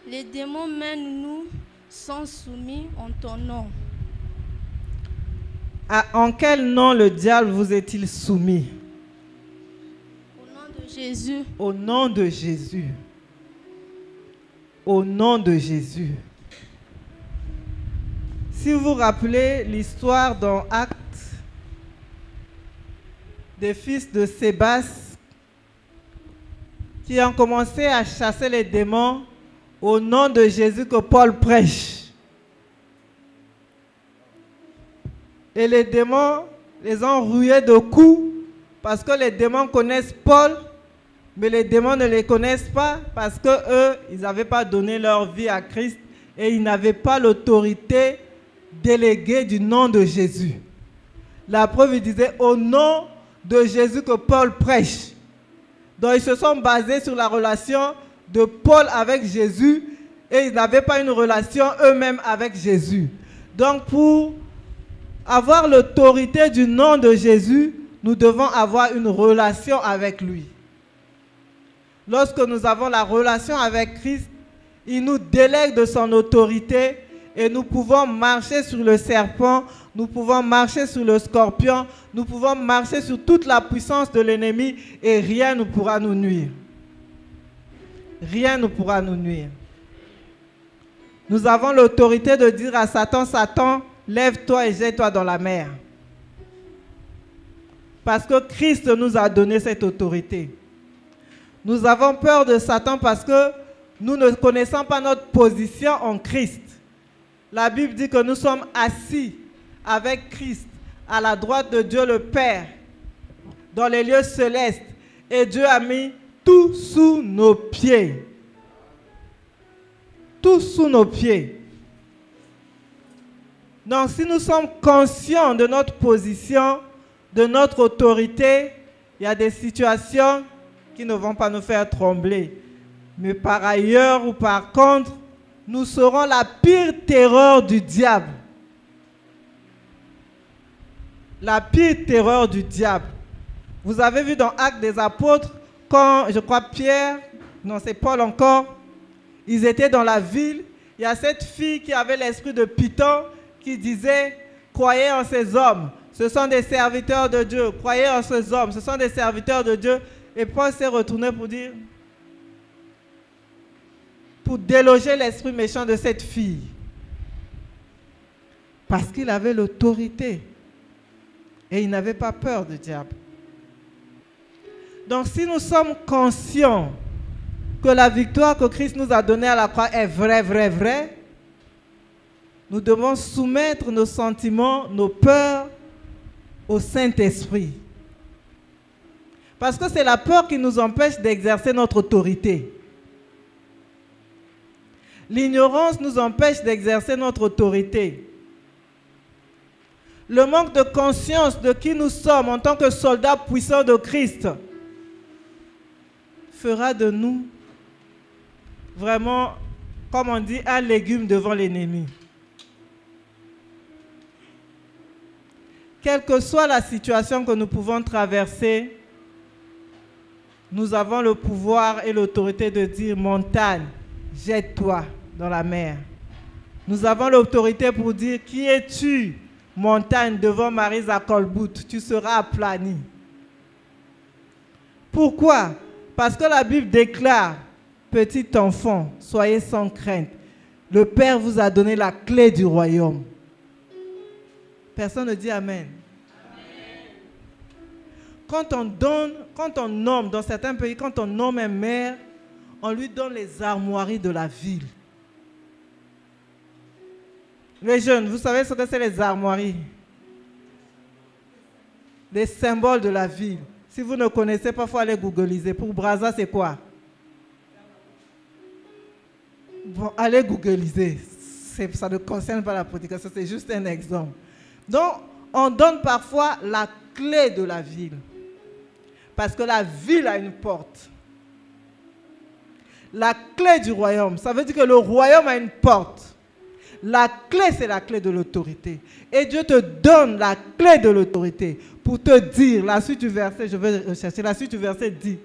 les démons même nous sont soumis en ton nom. En quel nom le diable vous est-il soumis? Au nom de Jésus. Au nom de Jésus. Au nom de Jésus. Si vous vous rappelez l'histoire dans Actes des fils de Sébas qui ont commencé à chasser les démons au nom de Jésus que Paul prêche. Et les démons les ont rouillés de coups parce que les démons connaissent Paul, mais les démons ne les connaissent pas parce que eux, ils n'avaient pas donné leur vie à Christ et ils n'avaient pas l'autorité déléguée du nom de Jésus. La preuve, il disait au nom de Jésus que Paul prêche. Donc ils se sont basés sur la relation de Paul avec Jésus et ils n'avaient pas une relation eux-mêmes avec Jésus. Donc pour avoir l'autorité du nom de Jésus, nous devons avoir une relation avec lui. Lorsque nous avons la relation avec Christ, il nous délègue de son autorité et nous pouvons marcher sur le serpent, nous pouvons marcher sur le scorpion, nous pouvons marcher sur toute la puissance de l'ennemi et rien ne pourra nous nuire. Rien ne pourra nous nuire. Nous avons l'autorité de dire à Satan, Satan, lève-toi et jette-toi dans la mer. Parce que Christ nous a donné cette autorité. Nous avons peur de Satan parce que nous ne connaissons pas notre position en Christ. La Bible dit que nous sommes assis avec Christ à la droite de Dieu le Père dans les lieux célestes. Et Dieu a mis tout sous nos pieds. Tout sous nos pieds. Donc si nous sommes conscients de notre position, de notre autorité, il y a des situations qui ne vont pas nous faire trembler. Mais par ailleurs ou par contre, nous serons la pire terreur du diable. La pire terreur du diable. Vous avez vu dans Actes des Apôtres, quand, je crois, Pierre, non c'est Paul encore, ils étaient dans la ville, il y a cette fille qui avait l'esprit de Python qui disait, croyez en ces hommes, ce sont des serviteurs de Dieu, croyez en ces hommes, ce sont des serviteurs de Dieu. Et Paul s'est retourné pour dire, pour déloger l'esprit méchant de cette fille. Parce qu'il avait l'autorité. Et il n'avait pas peur du diable. Donc si nous sommes conscients que la victoire que Christ nous a donnée à la croix est vraie, vraie, vraie, nous devons soumettre nos sentiments, nos peurs au Saint-Esprit. Parce que c'est la peur qui nous empêche d'exercer notre autorité. L'ignorance nous empêche d'exercer notre autorité. Le manque de conscience de qui nous sommes en tant que soldats puissants de Christ fera de nous vraiment, comme on dit, un légume devant l'ennemi. Quelle que soit la situation que nous pouvons traverser, nous avons le pouvoir et l'autorité de dire « Montagne, jette-toi dans la mer ». Nous avons l'autorité pour dire « Qui es-tu, montagne, devant Marisa Colbout, tu seras aplani ». Pourquoi? Parce que la Bible déclare « Petit enfant, soyez sans crainte. Le Père vous a donné la clé du royaume. » Personne ne dit Amen. Quand on nomme, dans certains pays, quand on nomme un maire, on lui donne les armoiries de la ville. Les jeunes, vous savez ce que c'est les armoiries? Les symboles de la ville. Si vous ne connaissez pas, il faut aller googliser. Pour Brazza, c'est quoi? Bon, allez googliser. Ça ne concerne pas la prédication, c'est juste un exemple. Donc, on donne parfois la clé de la ville. Parce que la ville a une porte. La clé du royaume, ça veut dire que le royaume a une porte. La clé, c'est la clé de l'autorité. Et Dieu te donne la clé de l'autorité pour te dire, la suite du verset, je vais rechercher, la suite du verset dit,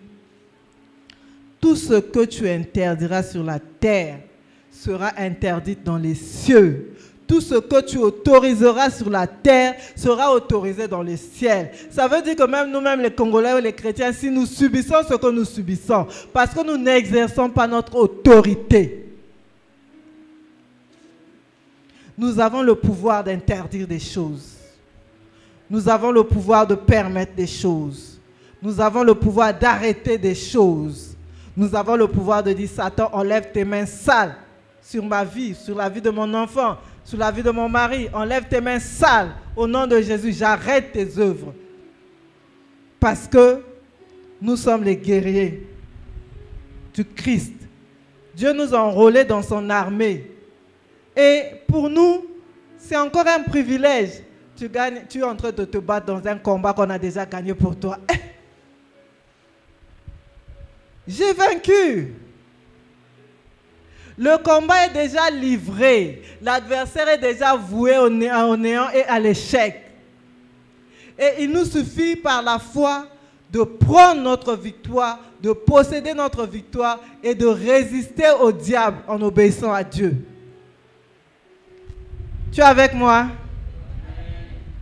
tout ce que tu interdiras sur la terre sera interdit dans les cieux. Tout ce que tu autoriseras sur la terre sera autorisé dans le ciel. Ça veut dire que même nous-mêmes, les Congolais ou les chrétiens, si nous subissons ce que nous subissons, parce que nous n'exerçons pas notre autorité, nous avons le pouvoir d'interdire des choses. Nous avons le pouvoir de permettre des choses. Nous avons le pouvoir d'arrêter des choses. Nous avons le pouvoir de dire, Satan, enlève tes mains sales sur ma vie, sur la vie de mon enfant, sur la vie de mon mari. Enlève tes mains sales. Au nom de Jésus, j'arrête tes œuvres. Parce que nous sommes les guerriers du Christ. Dieu nous a enrôlés dans son armée. Et pour nous, c'est encore un privilège. Tu es en train de te battre dans un combat qu'on a déjà gagné pour toi. J'ai vaincu. Le combat est déjà livré. L'adversaire est déjà voué au néant et à l'échec. Et il nous suffit par la foi de prendre notre victoire, de posséder notre victoire et de résister au diable en obéissant à Dieu. Tu es avec moi?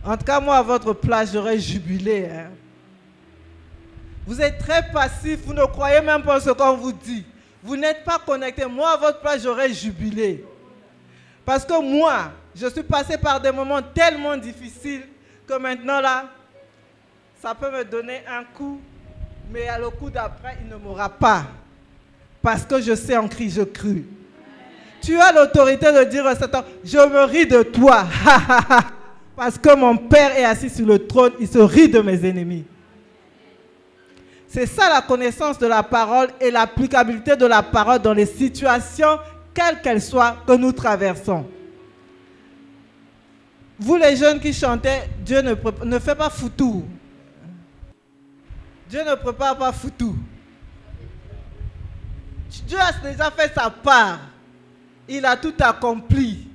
En tout cas, moi, à votre place, j'aurais jubilé. Hein? Vous êtes très passif, vous ne croyez même pas ce qu'on vous dit. Vous n'êtes pas connecté. Moi, à votre place, j'aurais jubilé. Parce que moi, je suis passé par des moments tellement difficiles que maintenant, là, ça peut me donner un coup, mais le coup d'après, il ne m'aura pas. Parce que je sais en Christ, je crus. Tu as l'autorité de dire à Satan, je me ris de toi. Parce que mon Père est assis sur le trône, il se rit de mes ennemis. C'est ça la connaissance de la parole et l'applicabilité de la parole dans les situations, quelles qu'elles soient, que nous traversons. Vous les jeunes qui chantaient, Dieu ne fait pas foutu. Dieu ne prépare pas foutu. Dieu a déjà fait sa part. Il a tout accompli.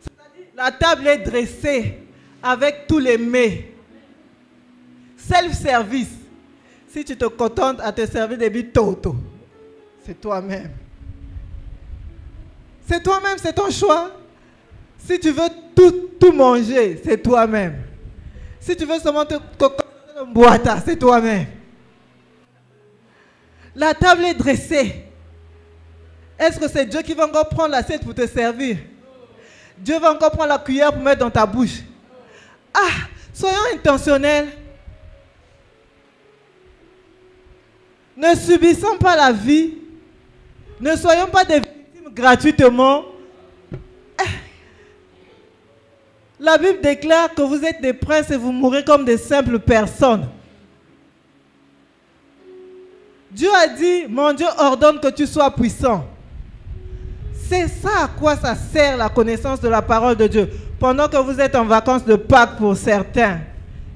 C'est-à-dire, la table est dressée avec tous les mets. Self-service. Si tu te contentes à te servir des bitoto, c'est toi-même. C'est toi-même, c'est ton choix. Si tu veux tout manger, c'est toi-même. Si tu veux seulement te contenter de boîte, c'est toi-même. La table est dressée. Est-ce que c'est Dieu qui va encore prendre l'assiette pour te servir? Dieu va encore prendre la cuillère pour mettre dans ta bouche. Ah, soyons intentionnels. Ne subissons pas la vie. Ne soyons pas des victimes gratuitement. La Bible déclare que vous êtes des princes et vous mourrez comme des simples personnes. Dieu a dit, mon Dieu ordonne que tu sois puissant. C'est ça à quoi ça sert la connaissance de la parole de Dieu. Pendant que vous êtes en vacances de Pâques pour certains,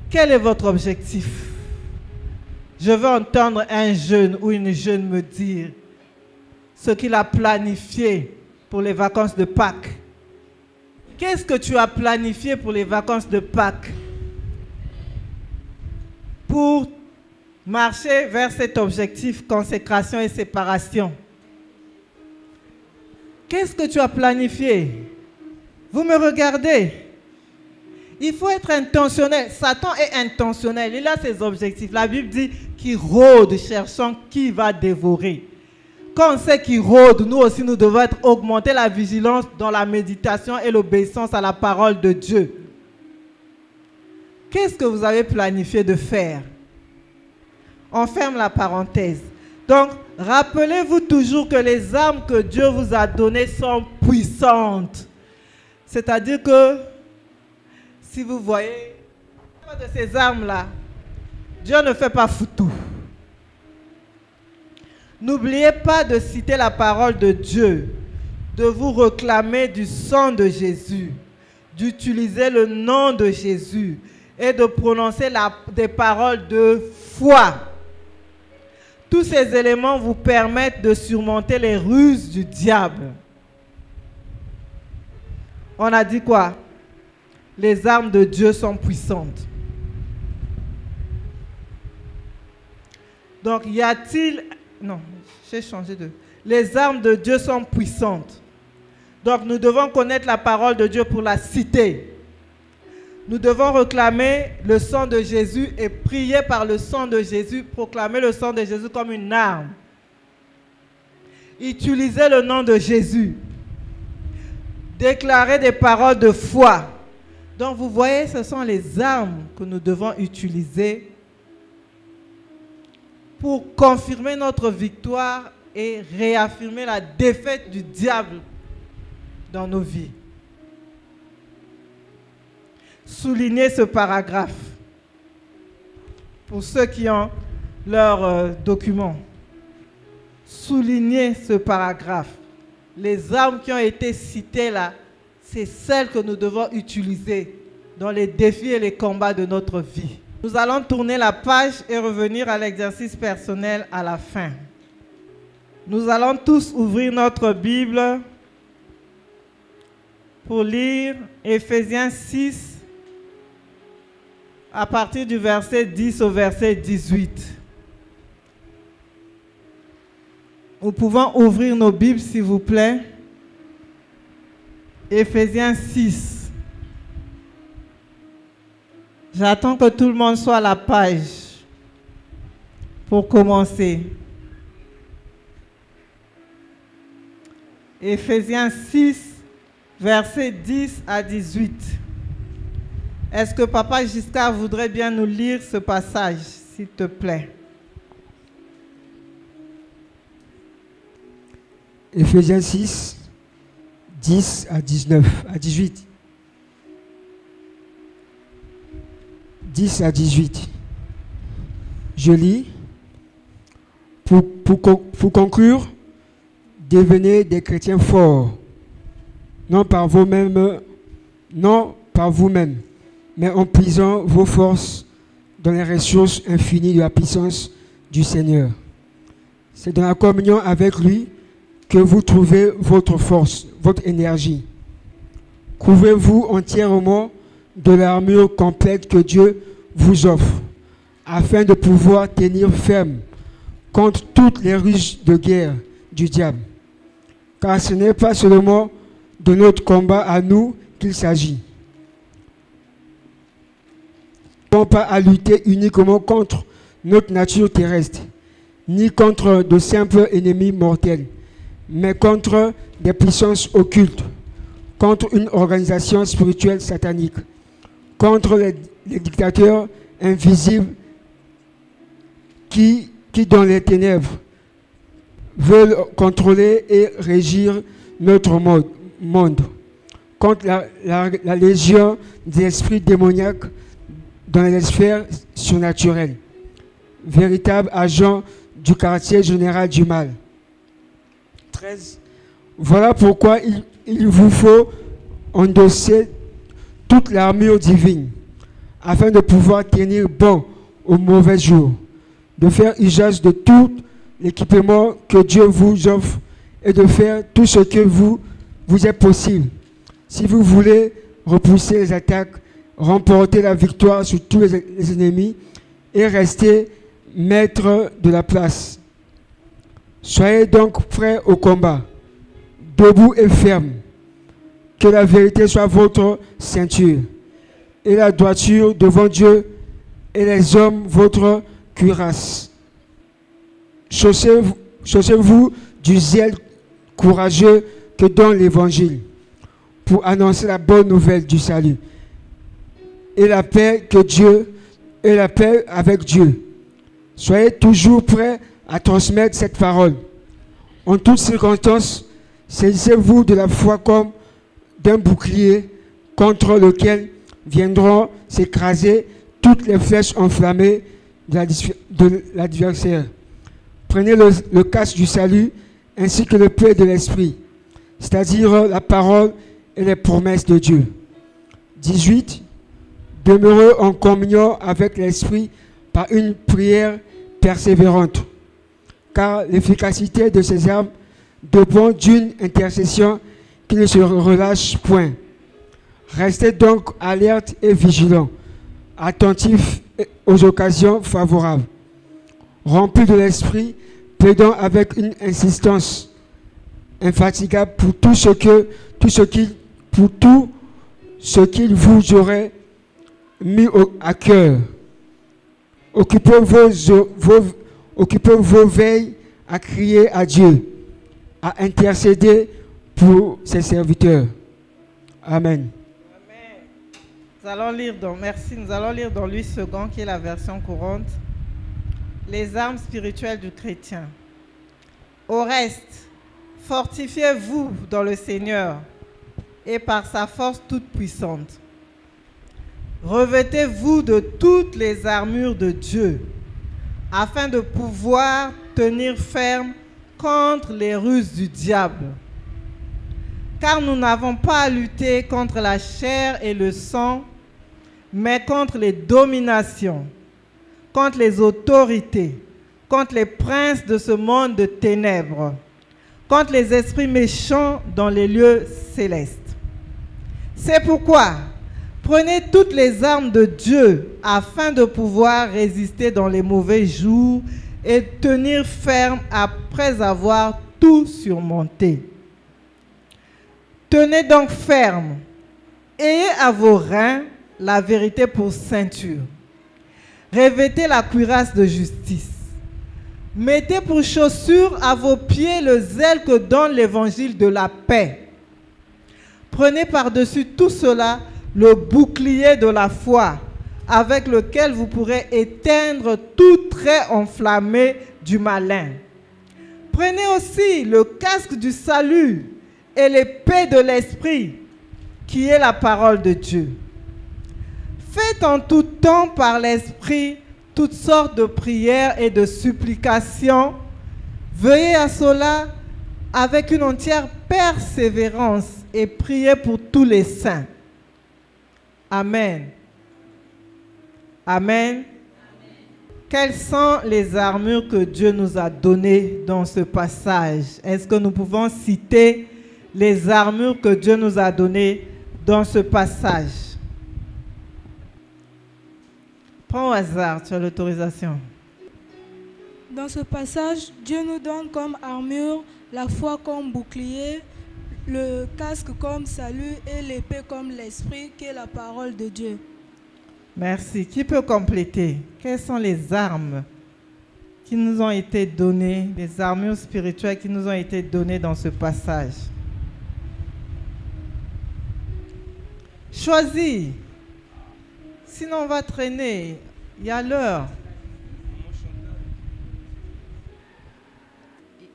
quel est votre objectif? Je veux entendre un jeune ou une jeune me dire ce qu'il a planifié pour les vacances de Pâques. Qu'est-ce que tu as planifié pour les vacances de Pâques? Pour marcher vers cet objectif, consécration et séparation. Qu'est-ce que tu as planifié? Vous me regardez. Il faut être intentionnel. Satan est intentionnel. Il a ses objectifs. La Bible dit qu'il rôde cherchant qui va dévorer. Quand on sait qu'il rôde, nous aussi nous devons augmenter la vigilance dans la méditation et l'obéissance à la parole de Dieu. Qu'est-ce que vous avez planifié de faire? On ferme la parenthèse. Donc, rappelez-vous toujours que les armes que Dieu vous a données sont puissantes. C'est-à-dire que, si vous voyez, de ces armes-là, Dieu ne fait pas foutu. N'oubliez pas de citer la parole de Dieu, de vous réclamer du sang de Jésus, d'utiliser le nom de Jésus et de prononcer des paroles de foi. Tous ces éléments vous permettent de surmonter les ruses du diable. On a dit quoi? Les armes de Dieu sont puissantes. Donc, y a-t-il... Non, j'ai changé de... Les armes de Dieu sont puissantes. Donc, nous devons connaître la parole de Dieu pour la citer. Nous devons réclamer le sang de Jésus et prier par le sang de Jésus, proclamer le sang de Jésus comme une arme. Utiliser le nom de Jésus. Déclarer des paroles de foi. Donc vous voyez, ce sont les armes que nous devons utiliser pour confirmer notre victoire et réaffirmer la défaite du diable dans nos vies. Soulignez ce paragraphe pour ceux qui ont leur document. Soulignez ce paragraphe. Les armes qui ont été citées là, c'est celles que nous devons utiliser dans les défis et les combats de notre vie. Nous allons tourner la page et revenir à l'exercice personnel à la fin. Nous allons tous ouvrir notre Bible pour lire Éphésiens 6 à partir du verset 10 au verset 18. Nous pouvons ouvrir nos Bibles, s'il vous plaît. Éphésiens 6. J'attends que tout le monde soit à la page pour commencer. Éphésiens 6, versets 10 à 18. Est-ce que Papa Giscard voudrait bien nous lire ce passage, s'il te plaît? Éphésiens 6, 10 à 19, à 18. 10 à 18. Je lis. Pour conclure, devenez des chrétiens forts, non par vous-même, mais en puisant vos forces dans les ressources infinies de la puissance du Seigneur. C'est dans la communion avec lui que vous trouvez votre force, votre énergie. Couvrez-vous entièrement de l'armure complète que Dieu vous offre, afin de pouvoir tenir ferme contre toutes les ruses de guerre du diable. Car ce n'est pas seulement de notre combat à nous qu'il s'agit. Nous n'avons pas à lutter uniquement contre notre nature terrestre, ni contre de simples ennemis mortels, mais contre des puissances occultes, contre une organisation spirituelle satanique, contre les dictateurs invisibles qui dans les ténèbres veulent contrôler et régir notre monde, contre la légion des esprits démoniaques dans les sphères surnaturelles, véritable agent du quartier général du mal. 13. Voilà pourquoi il vous faut endosser toute l'armure divine, afin de pouvoir tenir bon aux mauvais jours, de faire usage de tout l'équipement que Dieu vous offre et de faire tout ce que vous est possible. Si vous voulez repousser les attaques, remporter la victoire sur tous les ennemis et rester maître de la place. Soyez donc prêts au combat, debout et ferme. Que la vérité soit votre ceinture et la droiture devant Dieu et les hommes votre cuirasse. Chaussez-vous du zèle courageux que donne l'Évangile pour annoncer la bonne nouvelle du salut et la paix avec Dieu. Soyez toujours prêts à transmettre cette parole. En toutes circonstances, saisissez-vous de la foi comme d'un bouclier contre lequel viendront s'écraser toutes les flèches enflammées de l'adversaire. Prenez le casque du salut ainsi que le paix de l'esprit, c'est-à-dire la parole et les promesses de Dieu. 18. Demeurez en communion avec l'esprit par une prière persévérante, car l'efficacité de ces armes dépend d'une intercession qui ne se relâche point. Restez donc alerte et vigilant, attentifs aux occasions favorables, remplis de l'esprit, plaidant avec une insistance infatigable pour tout ce qu'il vous aurait mis à cœur. Occupez vos veilles à crier à Dieu, à intercéder pour ses serviteurs. Amen. Nous allons lire dans Louis II, qui est la version courante, les armes spirituelles du chrétien. Au reste, fortifiez-vous dans le Seigneur et par sa force toute puissante. Revêtez-vous de toutes les armures de Dieu, afin de pouvoir tenir ferme contre les ruses du diable. Car nous n'avons pas à lutter contre la chair et le sang, mais contre les dominations, contre les autorités, contre les princes de ce monde de ténèbres, contre les esprits méchants dans les lieux célestes. C'est pourquoi prenez toutes les armes de Dieu afin de pouvoir résister dans les mauvais jours et tenir ferme après avoir tout surmonté. Tenez donc ferme, ayez à vos reins la vérité pour ceinture. Revêtez la cuirasse de justice. Mettez pour chaussure à vos pieds le zèle que donne l'évangile de la paix. Prenez par-dessus tout cela le bouclier de la foi, avec lequel vous pourrez éteindre tout trait enflammé du malin. Prenez aussi le casque du salut et l'épée de l'esprit, qui est la parole de Dieu. Faites en tout temps par l'esprit toutes sortes de prières et de supplications. Veuillez à cela avec une entière persévérance et priez pour tous les saints. Amen. Amen. Quelles sont les armures que Dieu nous a données dans ce passage? Est-ce que nous pouvons citer les armures que Dieu nous a données dans ce passage? Prends au hasard, tu as l'autorisation. Dans ce passage, Dieu nous donne comme armure la foi comme bouclier, le casque comme salut et l'épée comme l'esprit qui est la parole de Dieu. Merci. Qui peut compléter? Quelles sont les armes qui nous ont été données, les armures spirituelles qui nous ont été données dans ce passage? Choisis. Sinon, on va traîner. Il y a l'heure.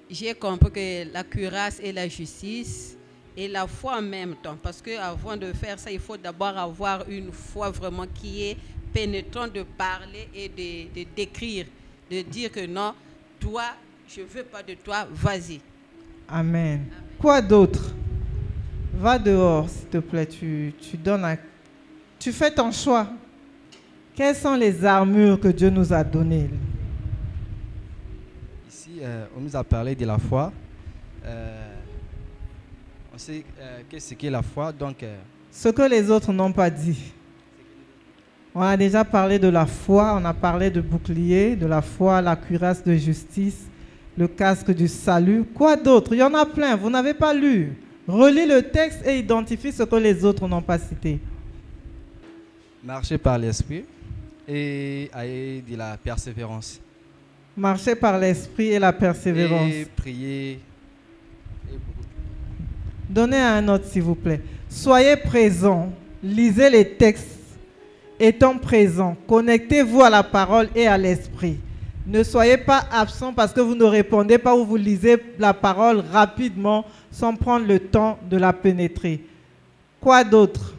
J'ai compris que la cuirasse et la justice et la foi en même temps. Parce qu'avant de faire ça, il faut d'abord avoir une foi vraiment qui est pénétrante, de parler et de décrire, de dire que non, toi, je ne veux pas de toi, vas-y. Amen. Quoi d'autre? Va dehors, s'il te plaît. Tu fais ton choix. Quelles sont les armures que Dieu nous a données? Ici, on nous a parlé de la foi. On sait qu'est-ce qu'est la foi. Donc, ce que les autres n'ont pas dit. On a déjà parlé de la foi, on a parlé de bouclier, de la foi, la cuirasse de justice, le casque du salut. Quoi d'autre? Il y en a plein, vous n'avez pas lu. Relis le texte et identifie ce que les autres n'ont pas cité. Marcher par l'esprit et ayez de la persévérance. Marcher par l'esprit et la persévérance. Et prier. Donnez à un autre, s'il vous plaît. Soyez présents, lisez les textes, étant présents. Connectez-vous à la parole et à l'esprit. Ne soyez pas absents parce que vous ne répondez pas ou vous lisez la parole rapidement sans prendre le temps de la pénétrer. Quoi d'autre?